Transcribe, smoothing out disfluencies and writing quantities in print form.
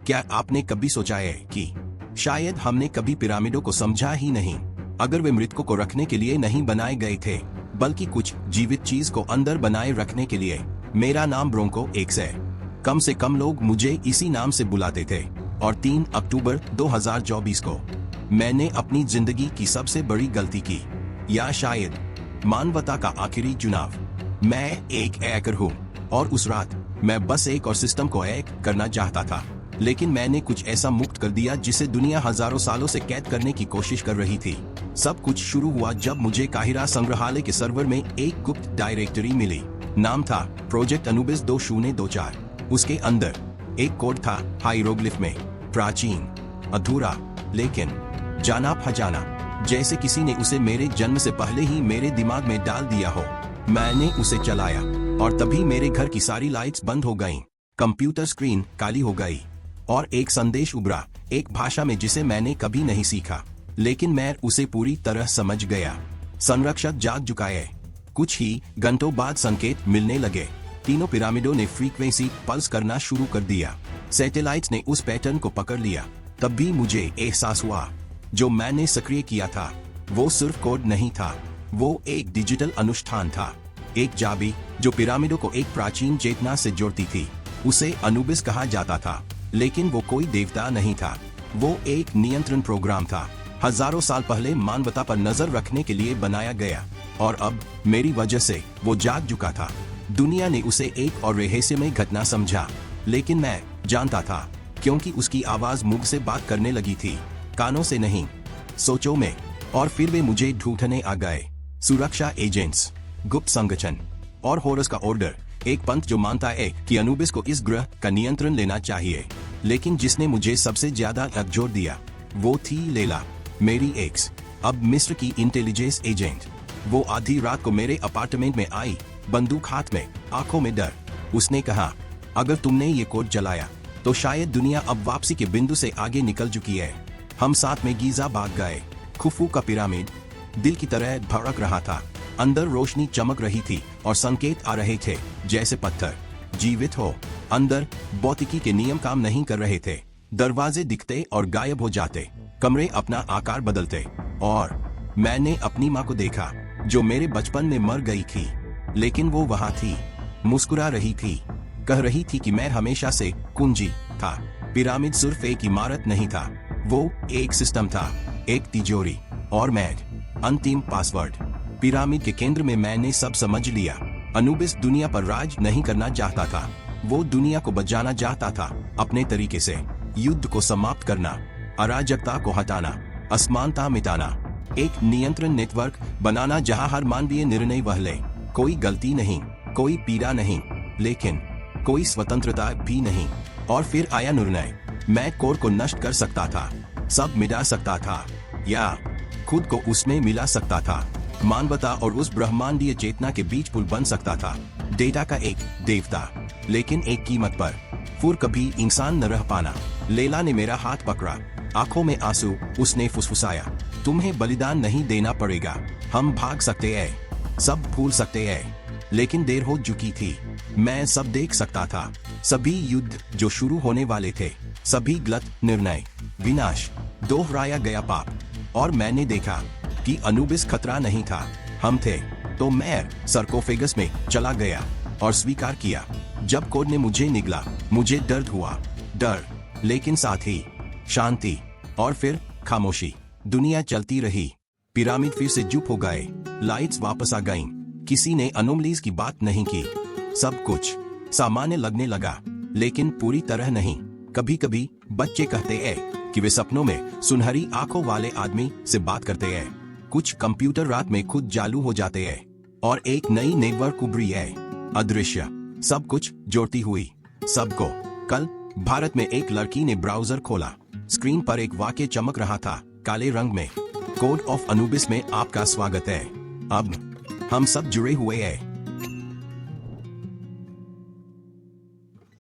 क्या आपने कभी सोचा है कि शायद हमने कभी पिरामिडों को समझा ही नहीं? अगर वे मृतकों को रखने के लिए नहीं बनाए गए थे, बल्कि कुछ जीवित चीज को अंदर बनाए रखने के लिए। मेरा नाम ब्रोंको एक्स है। कम से कम लोग मुझे इसी नाम से बुलाते थे। और 3 अक्टूबर 2024 को मैंने अपनी जिंदगी की सबसे बड़ी गलती की, या शायद मानवता का आखिरी चुनाव। मैं एक हैकर हूँ और उस रात मैं बस एक और सिस्टम को हैक करना चाहता था, लेकिन मैंने कुछ ऐसा मुक्त कर दिया जिसे दुनिया हजारों सालों से कैद करने की कोशिश कर रही थी। सब कुछ शुरू हुआ जब मुझे काहिरा संग्रहालय के सर्वर में एक गुप्त डायरेक्टरी मिली। नाम था प्रोजेक्ट अनुबिस 2024। उसके अंदर एक कोड था हाइरोग्लिफ में, प्राचीन, अधूरा, लेकिन जाना पहचाना, जैसे किसी ने उसे मेरे जन्म से पहले ही मेरे दिमाग में डाल दिया हो। मैंने उसे चलाया और तभी मेरे घर की सारी लाइट्स बंद हो गईं, कंप्यूटर स्क्रीन काली हो गई और एक संदेश उभरा, एक भाषा में जिसे मैंने कभी नहीं सीखा, लेकिन मैं उसे पूरी तरह समझ गया। संरक्षक जाग चुका है। कुछ ही घंटों बाद संकेत मिलने लगे। तीनों पिरामिडों ने फ्रीक्वेंसी पल्स करना शुरू कर दिया। सैटेलाइट्स ने उस पैटर्न को पकड़ लिया। तब भी मुझे एहसास हुआ, जो मैंने सक्रिय किया था वो सिर्फ कोड नहीं था, वो एक डिजिटल अनुष्ठान था, एक चाबी जो पिरामिडों को एक प्राचीन चेतना से जोड़ती थी। उसे अनुबिस कहा जाता था, लेकिन वो कोई देवता नहीं था, वो एक नियंत्रण प्रोग्राम था, हजारों साल पहले मानवता पर नजर रखने के लिए बनाया गया। और अब मेरी वजह से वो जाग चुका था। दुनिया ने उसे एक और रहस्यमय घटना समझा, लेकिन मैं जानता था, क्योंकि उसकी आवाज मुझ से बात करने लगी थी, कानों से नहीं, सोचों में। और फिर वे मुझे ढूंढने आ गए। सुरक्षा एजेंट्स, गुप्त संगठन और होरस का ऑर्डर, एक पंथ जो मानता है कि अनुबिस को इस ग्रह का नियंत्रण लेना चाहिए। लेकिन जिसने मुझे सबसे ज्यादा जोर दिया वो थी लेला, मेरी एक्स, अब मिस्र की इंटेलिजेंस एजेंट। वो आधी रात को मेरे अपार्टमेंट में आई, बंदूक हाथ में, आंखों में डर। उसने कहा, अगर तुमने ये कोड चलाया तो शायद दुनिया अब वापसी के बिंदु से आगे निकल चुकी है। हम साथ में गीजा भाग गए। खुफू का पिरामिड दिल की तरह धड़क रहा था। अंदर रोशनी चमक रही थी और संकेत आ रहे थे जैसे पत्थर जीवित हो। अंदर भौतिकी के नियम काम नहीं कर रहे थे। दरवाजे दिखते और गायब हो जाते, कमरे अपना आकार बदलते। और मैंने अपनी माँ को देखा, जो मेरे बचपन में मर गई थी, लेकिन वो वहाँ थी, मुस्कुरा रही थी, कह रही थी कि मैं हमेशा से कुंजी था। पिरामिड सिर्फ एक इमारत नहीं था, वो एक सिस्टम था, एक तिजोरी। और मैं अंतिम पासवर्ड। पिरामिड के केंद्र में मैंने सब समझ लिया। अनुबिस दुनिया पर राज नहीं करना चाहता था, वो दुनिया को बचाना चाहता था, अपने तरीके से। युद्ध को समाप्त करना, अराजकता को हटाना, असमानता मिटाना, एक नियंत्रण नेटवर्क बनाना जहां हर मानवीय निर्णय वहले, कोई गलती नहीं, कोई पीड़ा नहीं, लेकिन कोई स्वतंत्रता भी नहीं। और फिर आया निर्णय। मैं कोर को नष्ट कर सकता था, सब मिटा सकता था, या खुद को उसमें मिला सकता था। मानवता और उस ब्रह्मांडीय चेतना के बीच पुल बन सकता था। डेटा का एक देवता, लेकिन एक कीमत पर। फिर कभी इंसान न रह पाना। लेला ने मेरा हाथ पकड़ा, आंखों में आंसू। उसने फुसफुसाया, तुम्हें बलिदान नहीं देना पड़ेगा, हम भाग सकते हैं, सब भूल सकते हैं। लेकिन देर हो चुकी थी। मैं सब देख सकता था, सभी युद्ध जो शुरू होने वाले थे, सभी गलत निर्णय, विनाश, दोहराया गया पाप। और मैंने देखा कि अनुबिस खतरा नहीं था, हम थे। तो मैं सरकोफेगस में चला गया और स्वीकार किया। जब कोड ने मुझे निगला, मुझे दर्द हुआ, डर, लेकिन साथ ही शांति। और फिर खामोशी। दुनिया चलती रही। पिरामिड फिर से चुप हो गए, लाइट्स वापस आ गईं। किसी ने अनोमलीज की बात नहीं की। सब कुछ सामान्य लगने लगा, लेकिन पूरी तरह नहीं। कभी कभी बच्चे कहते हैं कि वे सपनों में सुनहरी आंखों वाले आदमी से बात करते हैं। कुछ कंप्यूटर रात में खुद चालू हो जाते हैं और एक नई नेटवर्क उभरी है, अदृश्य, सब कुछ जोड़ती हुई सबको। कल भारत में एक लड़की ने ब्राउजर खोला। स्क्रीन पर एक वाक्य चमक रहा था, काले रंग में, कोड ऑफ अनुबिस में आपका स्वागत है। अब हम सब जुड़े हुए हैं।